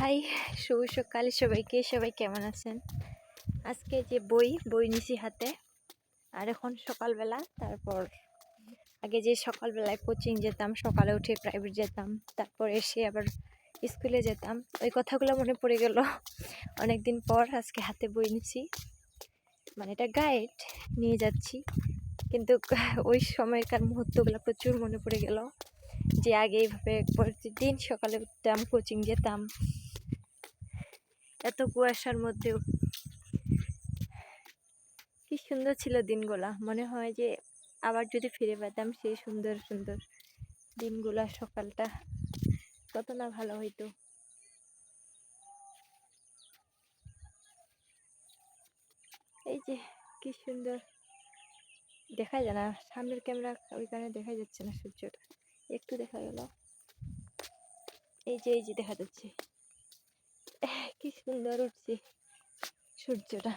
High, শুভ সকাল সবাইকে। সবাই কেমন আছেন? আজকে যে বই নিছি হাতে, আর এখন সকালবেলা। তারপর আগে যে সকালবেলায় কোচিং যেতাম, সকালে উঠে প্রাইভেট যেতাম, তারপর এসে আবার স্কুলে যেতাম, ওই কথাগুলো মনে পড়ে গেল অনেকদিন পর। আজকে হাতে বই নিছি, মানে এটা গাইড নিয়ে যাচ্ছি, কিন্তু ওই সময়কার মুহূর্তগুলো প্রচুর মনে পড়ে গেল, যে আগে এইভাবে প্রতিদিন সকালে উঠতাম, কোচিং যেতাম, এত কুয়াশার মধ্যেও। কি সুন্দর ছিল দিনগুলা। মনে হয় যে আবার যদি ফিরে পেতাম সেই সুন্দর সুন্দর দিনগুলা, সকালটা কত না ভালো হইতো। এই যে কি সুন্দর দেখা যায় না, সামনের ক্যামেরা ওইখানে দেখা যাচ্ছে না, সূর্যটা একটু দেখা গেল। এই যে দেখা যাচ্ছে, কি সুন্দর উঠছে সূর্যটা।